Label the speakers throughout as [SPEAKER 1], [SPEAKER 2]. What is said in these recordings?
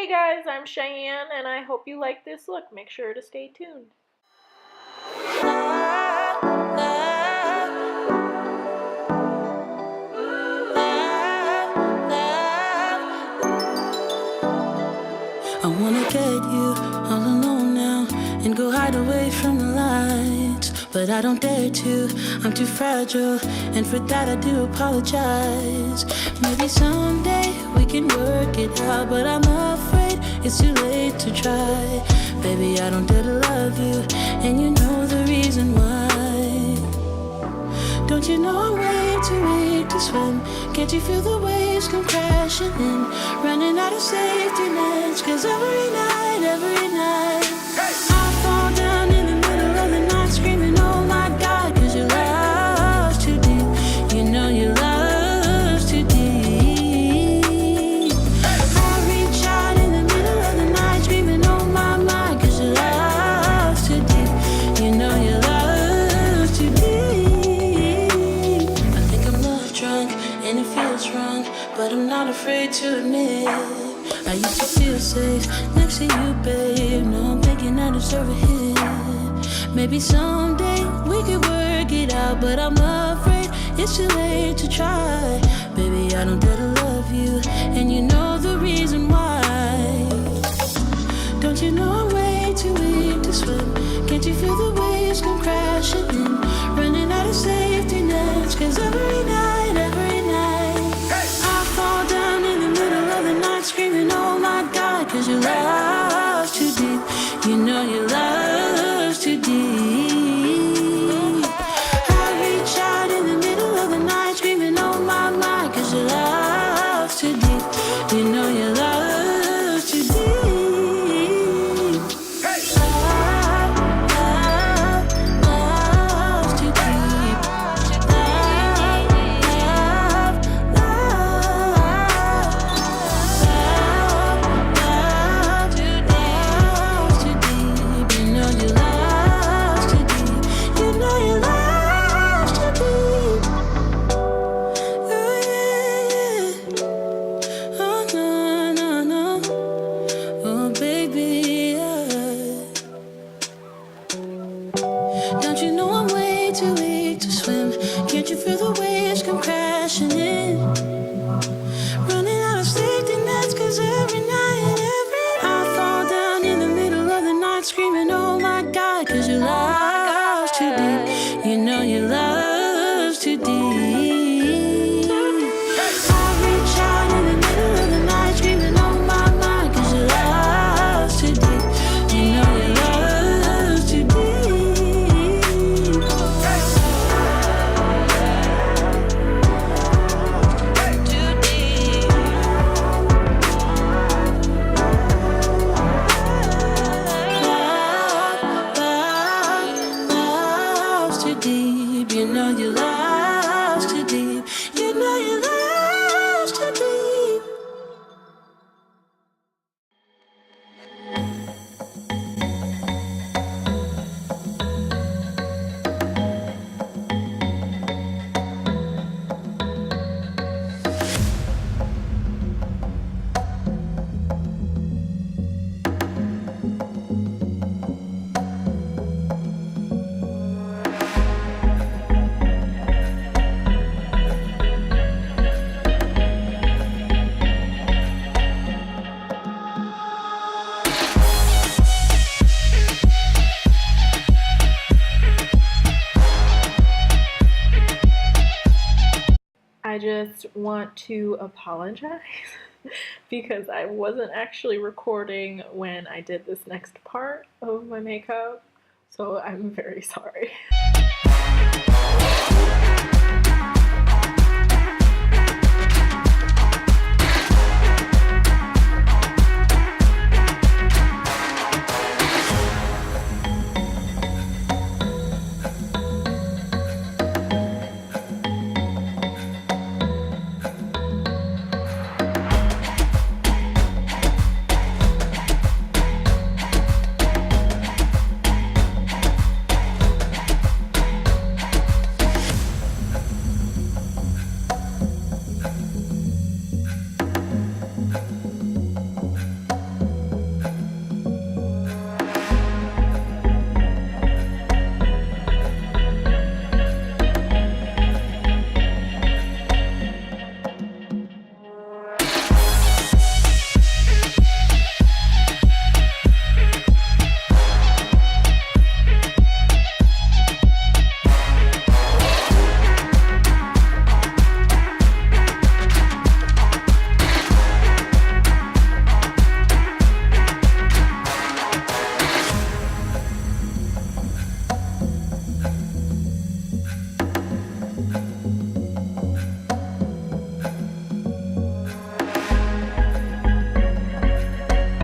[SPEAKER 1] guys, I'm Cheyenne and I hope you like this look. Make sure to stay tuned.
[SPEAKER 2] I wanna get you all alone now and go hide away from the lights, but I don't dare to, I'm too fragile, and for that I do apologize. Maybe someday we can work it out, but I'm afraid it's too late to try. Baby, I don't dare to love you, and you know the reason why. Don't you know I'm way too weak to swim? Can't you feel the waves come crashing in? Running out of safety nets, 'cause every night I fall down in the middle of the night screaming, oh my God, 'cause your love's too deep. You know your love's too deep. I reach out in the middle of the night screaming, oh my, 'cause your love's too deep. You know your love's too deep. I think I'm love drunk and it feels wrong, but I'm not afraid to admit I used to feel safe next to you, babe. Now I'm thinking I deserve a hit. Maybe someday we could work it out, but I'm afraid it's too late to try. Baby, I don't dare to love you, and you know the reason why. Don't you know I'm way too weak to swim? Can't you feel the waves come crashing in? Running out of safety nets, 'cause every night I fall down in the middle of the night screaming, oh my God, 'cause your love's too deep. You know your love's too deep. I reach out in the middle of the night screaming, oh my, 'cause your love's too deep. You know your love's too deep. Love's too deep. Don't you know I'm way too weak to swim? Can't you feel the waves come crashing in? Running out of safety nets, 'cause every night I fall down in the middle of the night screaming, oh my God, 'cause your love's too deep. You know your love's too deep. I reach out in the middle of the night screaming, oh my, 'cause your love's too deep. You know your love's too deep. Love's too deep. You know your love's too deep. You know your love's too deep.
[SPEAKER 1] I just want to apologize because I wasn't actually recording when I did this next part of my makeup, so I'm very sorry.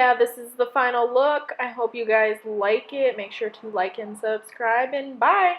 [SPEAKER 1] yeah, this is the final look. I hope you guys like it. Make sure to like and subscribe, and bye!